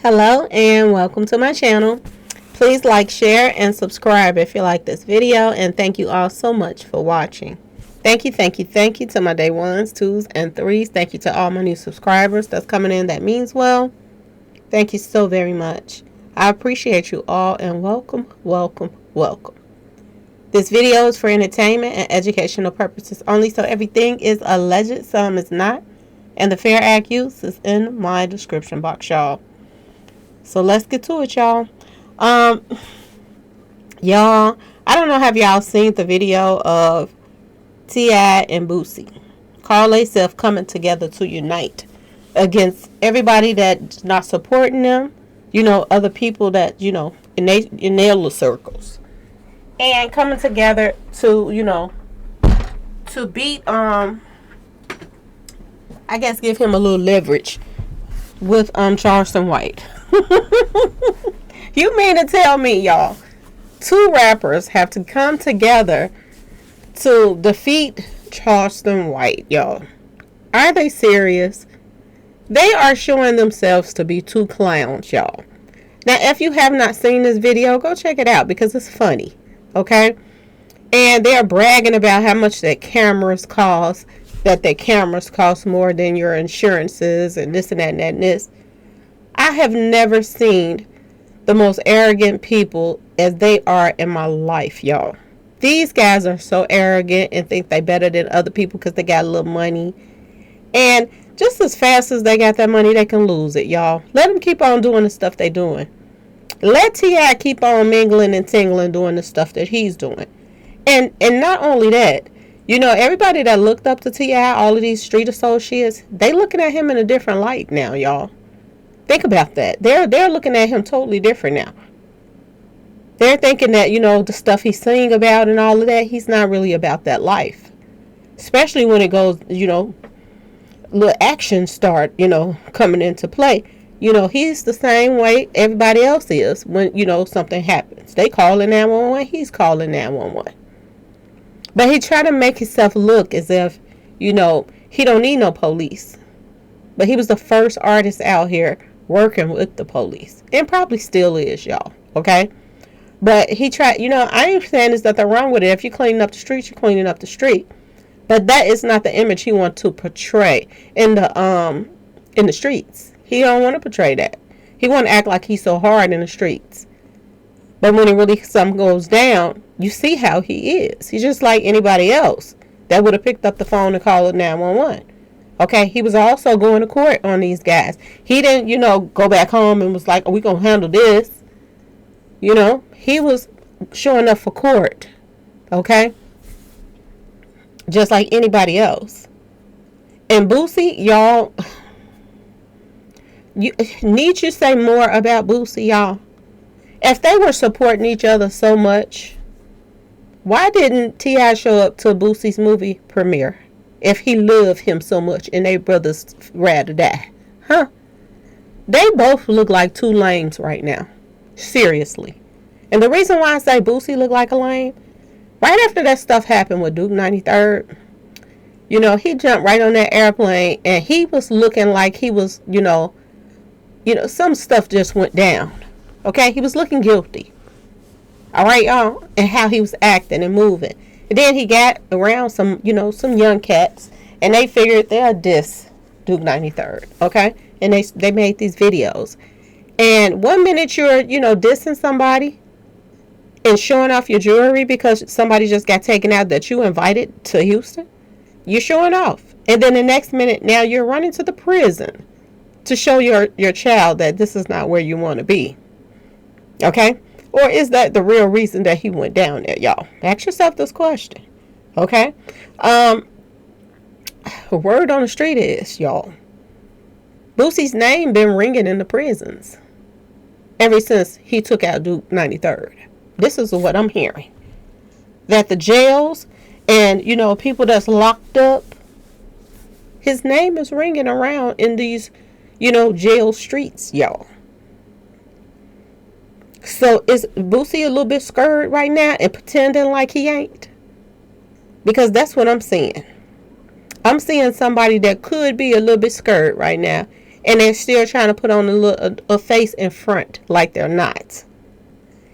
Hello and welcome to my channel. Please like, share, and subscribe if you like this video, and thank you all so much for watching. Thank you to my day ones, twos, and threes. Thank you to all my new subscribers that's coming in. That means well. Thank you so very much. I appreciate you all, and welcome. This video is for entertainment and educational purposes only, so everything is alleged, some is not, and the fair act use is in my description box, y'all. So let's get to it, y'all. Y'all, I don't know, have y'all seen the video of T.I and Boosie? Call themselves coming together to unite against everybody that's not supporting them. You know, other people that, you know, in their little circles. And coming together to, you know, to beat, I guess give him a little leverage with Charleston White. You mean to tell me, y'all, two rappers have to come together to defeat Charleston White, y'all? Are they serious? They are showing themselves to be two clowns, y'all. Now, if you have not seen this video, go check it out because it's funny, okay? And they're bragging about how much their cameras cost, that their cameras cost more than your insurances and this and that and that and this. I have never seen the most arrogant people as they are in my life, y'all. These guys are so arrogant and think they better than other people because they got a little money. And just as fast as they got that money, they can lose it, y'all. Let them keep on doing the stuff they doing. Let T.I keep on mingling and tingling doing the stuff that he's doing. And not only that, you know, everybody that looked up to T.I, all of these street associates, they looking at him in a different light now, y'all. Think about that. They're looking at him totally different now. They're thinking that, you know, the stuff he's singing about and all of that, he's not really about that life. Especially when it goes, you know, little actions start, you know, coming into play. You know, he's the same way everybody else is when, you know, something happens. They calling 911, he's calling 911. But he tried to make himself look as if, you know, he don't need no police. But he was the first artist out here working with the police. And probably still is, y'all. Okay? But he tried, you know, I ain't saying there's nothing wrong with it. If you're cleaning up the street, you're cleaning up the street. But that is not the image he wants to portray in the streets. He don't want to portray that. He want to act like he's so hard in the streets. But when it really something goes down, you see how he is. He's just like anybody else that would have picked up the phone and called 911. Okay, he was also going to court on these guys. He didn't, you know, go back home and was like, oh, we're going to handle this. You know, he was showing up for court. Okay? Just like anybody else. And Boosie, y'all, need you say more about Boosie, y'all? If they were supporting each other so much, why didn't T.I show up to Boosie's movie premiere? If he loved him so much and they brothers rather die. Huh? They both look like two lames right now. Seriously. And the reason why I say Boosie look like a lame, right after that stuff happened with Duke 93rd, you know, he jumped right on that airplane and he was looking like he was, you know, some stuff just went down. Okay? He was looking guilty. All right, y'all? And how he was acting and moving. And then he got around some, you know, some young cats, and they figured they'll diss Duke 93rd, okay? And they made these videos. And one minute you're, you know, dissing somebody and showing off your jewelry because somebody just got taken out that you invited to Houston, you're showing off. And then the next minute, now you're running to the prison to show your child that this is not where you want to be, okay? Or is that the real reason that he went down there, y'all? Ask yourself this question. Okay? Word on the street is, y'all, Boosie's name been ringing in the prisons ever since he took out Duke 93rd. This is what I'm hearing. That the jails and, you know, people that's locked up, his name is ringing around in these, you know, jail streets, y'all. So is Boosie a little bit scared right now and pretending like he ain't? Because that's what I'm seeing. I'm seeing somebody that could be a little bit scared right now And they're still trying to put on a face in front like they're not.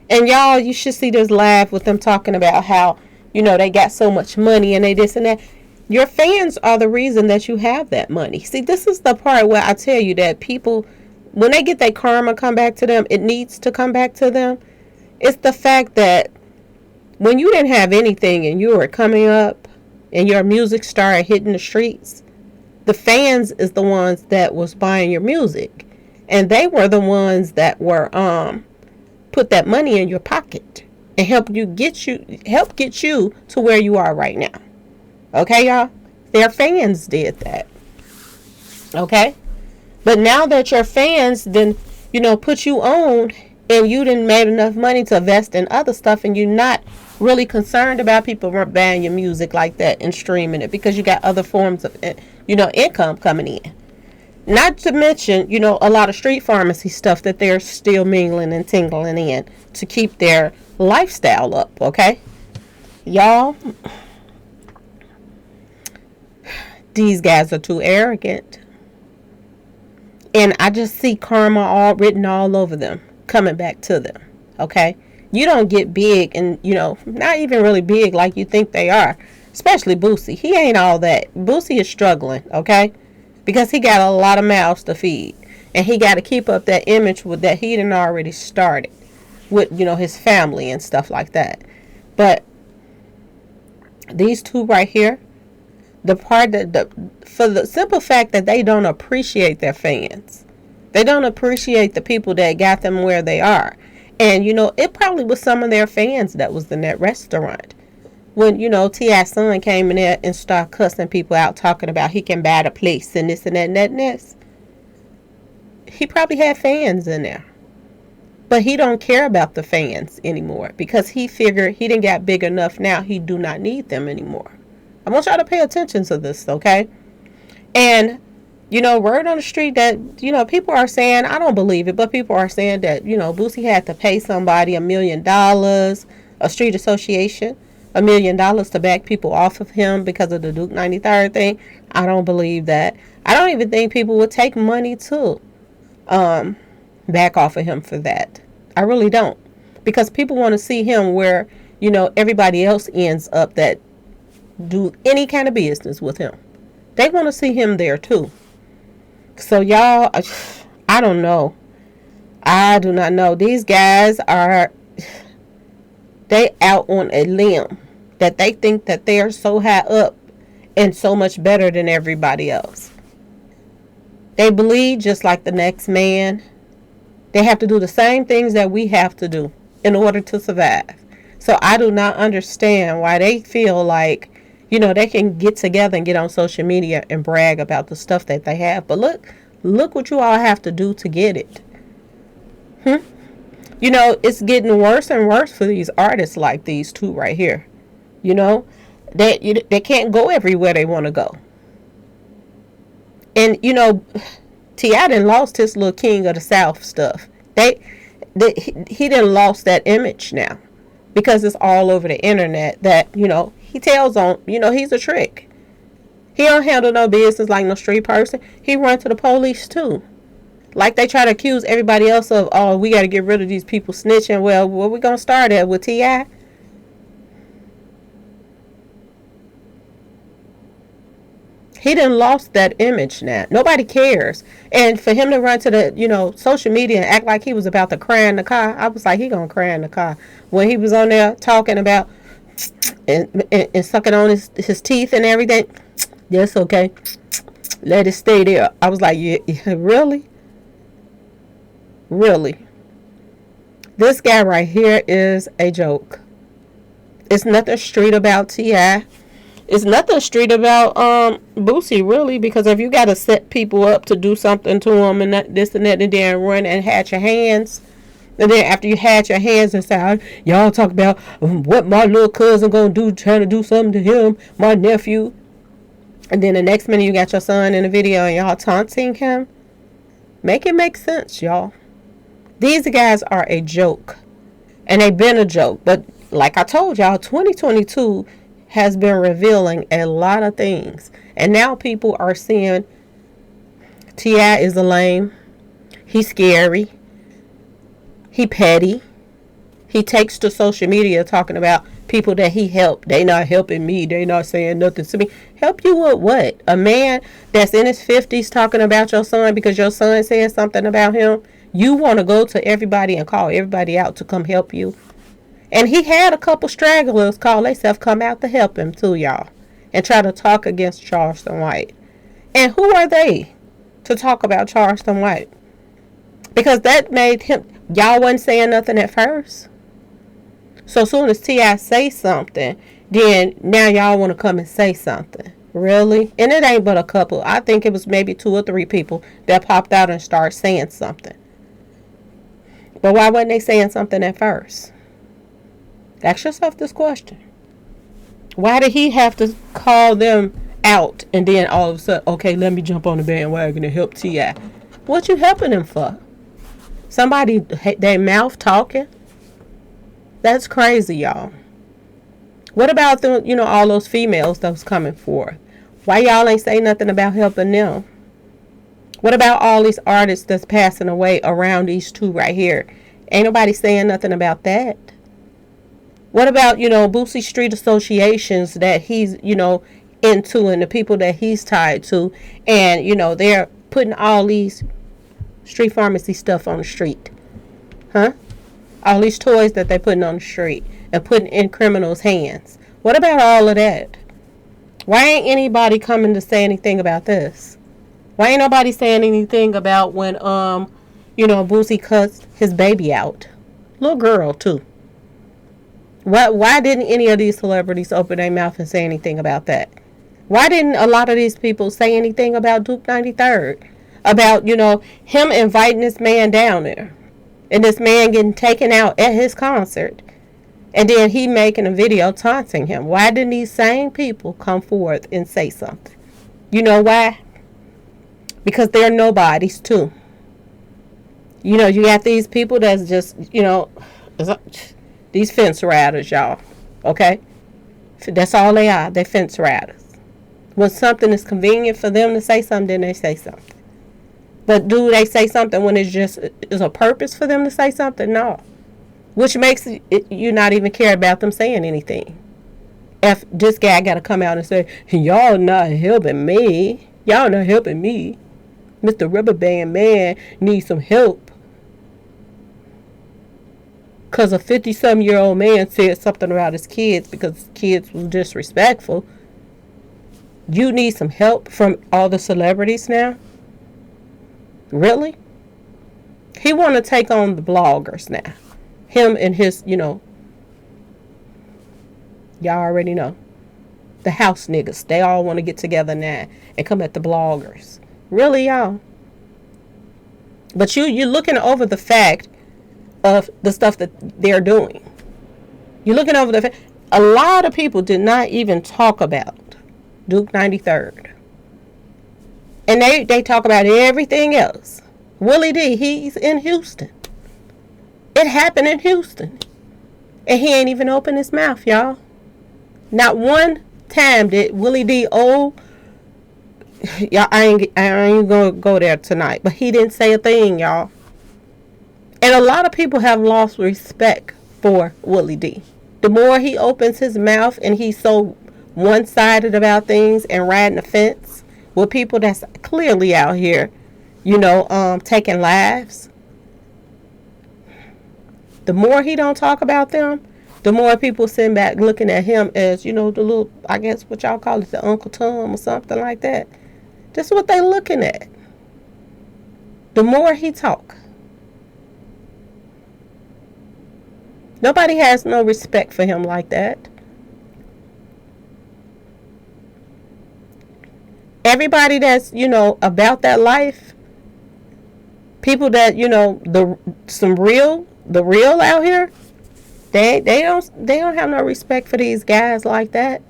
And y'all, you should see this live with them talking about how, they got so much money and they this and that. Your fans are the reason that you have that money. See, this is the part where I tell you that people, when they get that karma come back to them, it needs to come back to them. It's the fact that when you didn't have anything and you were coming up and your music started hitting the streets, the fans is the ones that was buying your music. And they were the ones that were put that money in your pocket and help get you to where you are right now. Okay, y'all? Their fans did that. Okay? But now that your fans then, put you on and you didn't made enough money to invest in other stuff and you're not really concerned about people buying your music like that and streaming it because you got other forms of, income coming in. Not to mention, a lot of street pharmacy stuff that they're still mingling and tingling in to keep their lifestyle up, okay? Y'all, these guys are too arrogant. And I just see karma all written all over them, coming back to them, okay? You don't get big and, not even really big like you think they are. Especially Boosie. He ain't all that. Boosie is struggling, okay? Because he got a lot of mouths to feed. And he got to keep up that image that he done already started with, his family and stuff like that. But these two right here, the part that, for the simple fact that they don't appreciate their fans. They don't appreciate the people that got them where they are. And, it probably was some of their fans that was in that restaurant. When, T.I.'s son came in there and started cussing people out, talking about he can buy the place and this and that and that and this. He probably had fans in there. But he don't care about the fans anymore because he figured he didn't get big enough now. He do not need them anymore. I want y'all to pay attention to this, okay? And, word on the street that, people are saying, I don't believe it, but people are saying that, Boosie had to pay somebody $1 million, a street association, $1 million to back people off of him because of the Duke 93rd thing. I don't believe that. I don't even think people would take money to back off of him for that. I really don't. Because people want to see him where, everybody else ends up that do any kind of business with him. They want to see him there too. So y'all, I don't know. I do not know. These guys are, they out on a limb that they think that they are so high up and so much better than everybody else. They bleed just like the next man. They have to do the same things that we have to do in order to survive. So I do not understand why they feel like, they can get together and get on social media and brag about the stuff that they have. But look what you all have to do to get it. It's getting worse and worse for these artists like these two right here. They can't go everywhere they want to go. And, T.I. done lost his little King of the South stuff. He done lost that image now. Because it's all over the internet that, he tells on, he's a trick. He don't handle no business like no street person. He run to the police too. Like they try to accuse everybody else of, oh, we got to get rid of these people snitching. Well, where we going to start at with T.I.? He done lost that image now. Nobody cares. And for him to run to the, social media and act like he was about to cry in the car, I was like, he going to cry in the car. When he was on there talking about and sucking on his teeth and everything, that's okay. Let it stay there. I was like, yeah, really? Really? This guy right here is a joke. It's nothing street about T.I. It's nothing street about Boosie, really, because if you got to set people up to do something to them and this and that and then run and hatch your hands, and then after you hatch your hands and say, y'all talk about what my little cousin gonna do, trying to do something to him, my nephew, and then the next minute you got your son in the video and y'all taunting him. Make it make sense, y'all. These guys are a joke, and they've been a joke, but like I told y'all, 2022 has been revealing a lot of things. And now people are seeing T.I is a lame. He's scary. He petty. He takes to social media talking about people that he helped. They not helping me. They not saying nothing to me. Help you with what? A man that's in his 50s talking about your son because your son said something about him. You want to go to everybody and call everybody out to come help you. And he had a couple stragglers call themselves come out to help him too, y'all. And try to talk against Charleston White. And who are they to talk about Charleston White? Because that made him, y'all wasn't saying nothing at first. So soon as T.I say something, then now y'all want to come and say something. Really? And it ain't but a couple. I think it was maybe 2 or 3 people that popped out and started saying something. But why wasn't they saying something at first? Ask yourself this question. Why did he have to call them out and then all of a sudden, okay, let me jump on the bandwagon and help T.I. What you helping him for? Somebody, their mouth talking? That's crazy, y'all. What about the, all those females that was coming forth? Why y'all ain't say nothing about helping them? What about all these artists that's passing away around these 2 right here? Ain't nobody saying nothing about that. What about, Boosie Street associations that he's, into and the people that he's tied to? And, they're putting all these street pharmacy stuff on the street. Huh? All these toys that they're putting on the street and putting in criminals' hands. What about all of that? Why ain't anybody coming to say anything about this? Why ain't nobody saying anything about when, Boosie cuts his baby out? Little girl, too. Why didn't any of these celebrities open their mouth and say anything about that? Why didn't a lot of these people say anything about Duke 93rd? About, him inviting this man down there. And this man getting taken out at his concert. And then he making a video taunting him. Why didn't these same people come forth and say something? You know why? Because they're nobodies too. You got these people that's just, these fence riders, y'all. Okay? That's all they are. They're fence riders. When something is convenient for them to say something, then they say something. But do they say something when it's just is a purpose for them to say something? No. Which makes you not even care about them saying anything. If this guy got to come out and say, y'all not helping me. Y'all not helping me. Mr. Rubber Band Man needs some help. Because a 50-some-year-old man said something about his kids because his kids was disrespectful. You need some help from all the celebrities now? Really? He want to take on the bloggers now. Him and his, y'all already know. The house niggas. They all want to get together now and come at the bloggers. Really, y'all? But you're looking over the fact of the stuff that they're doing. You're looking over the fact. A lot of people did not even talk about Duke 93rd. And they talk about everything else. Willie D, he's in Houston. It happened in Houston. And he ain't even opened his mouth, y'all. Not one time did Willie D y'all, I ain't gonna go there tonight. But he didn't say a thing, y'all. And a lot of people have lost respect for Willie D. The more he opens his mouth and he's so one-sided about things and riding the fence with people that's clearly out here, taking lives. The more he don't talk about them, the more people sitting back looking at him as, the little, I guess what y'all call it, the Uncle Tom or something like that. That's what they looking at. The more he talk. Nobody has no respect for him like that. Everybody that's, about that life, people that, the real out here, they don't have no respect for these guys like that.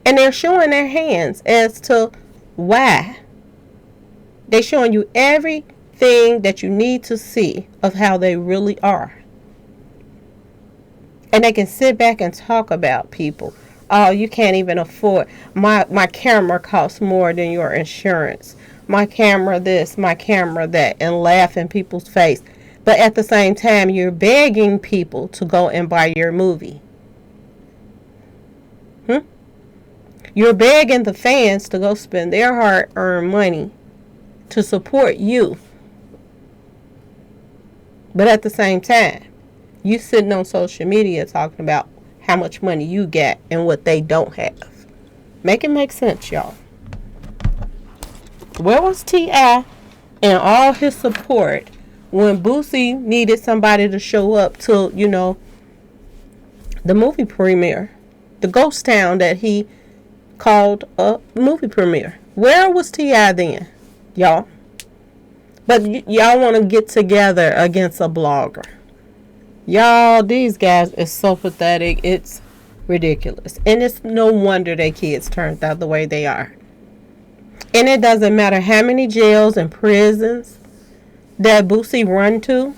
And they're showing their hands as to why. They're showing you everything that you need to see of how they really are. And they can sit back and talk about people. Oh, you can't even afford. My camera costs more than your insurance. my camera this, my camera that, and laugh in people's face. But at the same time, you're begging people to go and buy your movie. You're begging the fans to go spend their hard-earned money to support you. But at the same time, you sitting on social media talking about how much money you get and what they don't have. Make it make sense, y'all. Where was T.I and all his support when Boosie needed somebody to show up to, the movie premiere? The ghost town that he called a movie premiere. Where was T.I then, y'all? But y'all want to get together against a blogger. Y'all, these guys is so pathetic. It's ridiculous. And it's no wonder their kids turned out the way they are. And it doesn't matter how many jails and prisons that Boosie run to.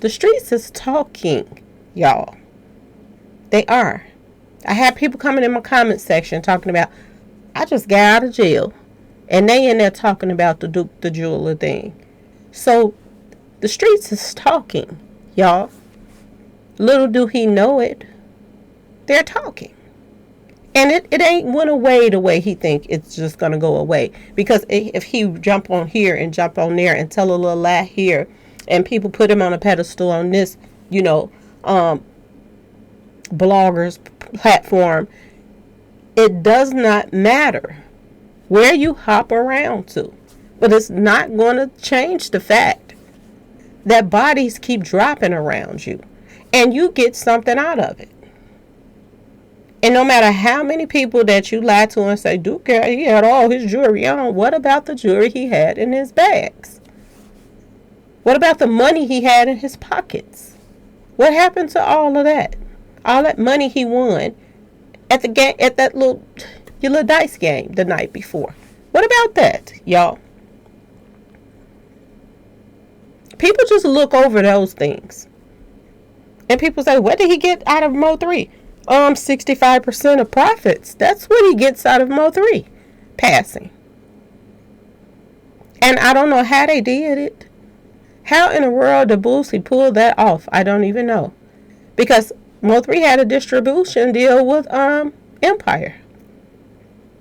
The streets is talking, y'all. They are. I have people coming in my comment section talking about, I just got out of jail. And they in there talking about the Duke the Jeweler thing. So, the streets is talking, y'all. Little do he know it. They're talking. And it ain't went away the way he think it's just going to go away. Because if he jump on here and jump on there and tell a little lie here, and people put him on a pedestal on this, bloggers platform, it does not matter where you hop around to. But it's not going to change the fact that bodies keep dropping around you. And you get something out of it. And no matter how many people that you lie to and say, Duke, he had all his jewelry on, what about the jewelry he had in his bags? What about the money he had in his pockets? What happened to all of that? All that money he won at the game, at that your little dice game the night before. What about that, y'all? People just look over those things. And people say, what did he get out of Mo3? 65% of profits. That's what he gets out of Mo3. Passing. And I don't know how they did it. How in the world did Boosie pull that off? I don't even know. Because Mo3 had a distribution deal with Empire.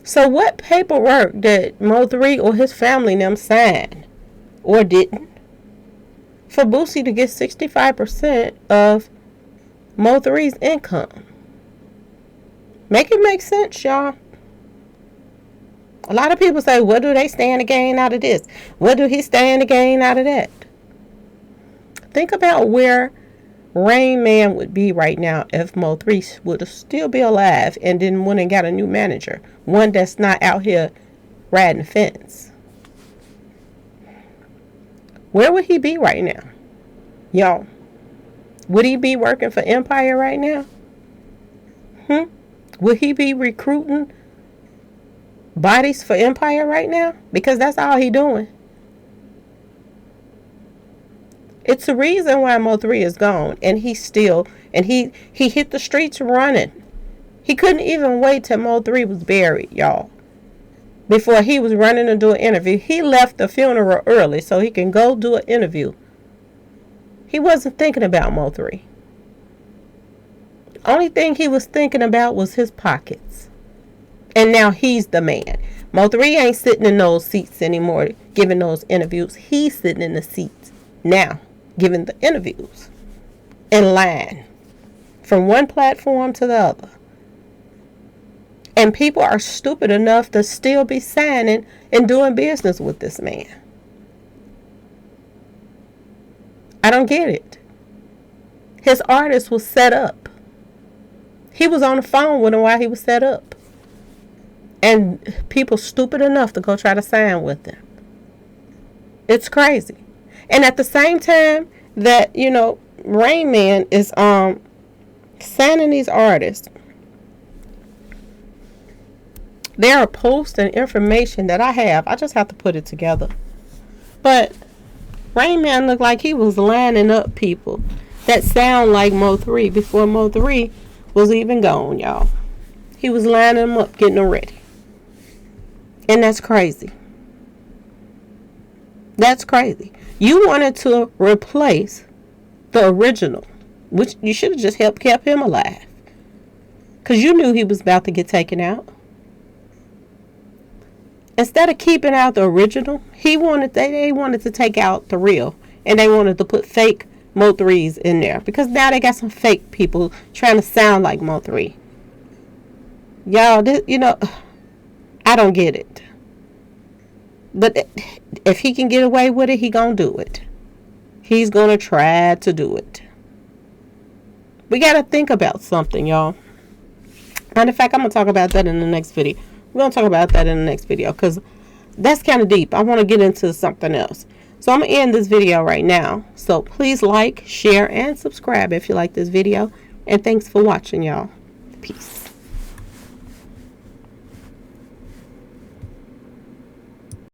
So what paperwork did Mo3 or his family them sign? Or didn't? For Boosie to get 65% of Mo3's income. Make it make sense, y'all. A lot of people say, what do they stand to gain out of this? What do he stand to gain out of that? Think about where Rain Man would be right now if Mo3 would still be alive and then went and got a new manager. One that's not out here riding the fence. Where would he be right now? Y'all, would he be working for Empire right now? Would he be recruiting bodies for Empire right now? Because that's all he doing. It's the reason why Mo3 is gone. And he hit the streets running. He couldn't even wait till Mo3 was buried, y'all. Before he was running to do an interview. He left the funeral early so he can go do an interview. He wasn't thinking about Mo3. Only thing he was thinking about was his pockets. And now he's the man. Mo3 ain't sitting in those seats anymore giving those interviews. He's sitting in the seats now giving the interviews in line from one platform to the other. And people are stupid enough to still be signing and doing business with this man. I don't get it. His artist was set up. He was on the phone with him while he was set up. And people stupid enough to go try to sign with him. It's crazy. And at the same time that, Rain Man is signing these artists, there are posts and information that I have. I just have to put it together. But Rain Man looked like he was lining up people that sound like Mo3 before Mo3 was even gone, y'all. He was lining them up, getting them ready. And that's crazy. That's crazy. You wanted to replace the original, which you should have just helped kept him alive. Because you knew he was about to get taken out. Instead of keeping out the original, they wanted to take out the real. And they wanted to put fake Mo3s in there. Because now they got some fake people trying to sound like Mo3. Y'all, I don't get it. But if he can get away with it, he gonna do it. He's gonna try to do it. We gotta think about something, y'all. And in fact, I'm gonna talk about that in the next video. We're gonna talk about that in the next video because that's kind of deep. I want to get into something else. So I'm gonna end this video right now. So please like, share, and subscribe if you like this video. And thanks for watching, y'all. Peace.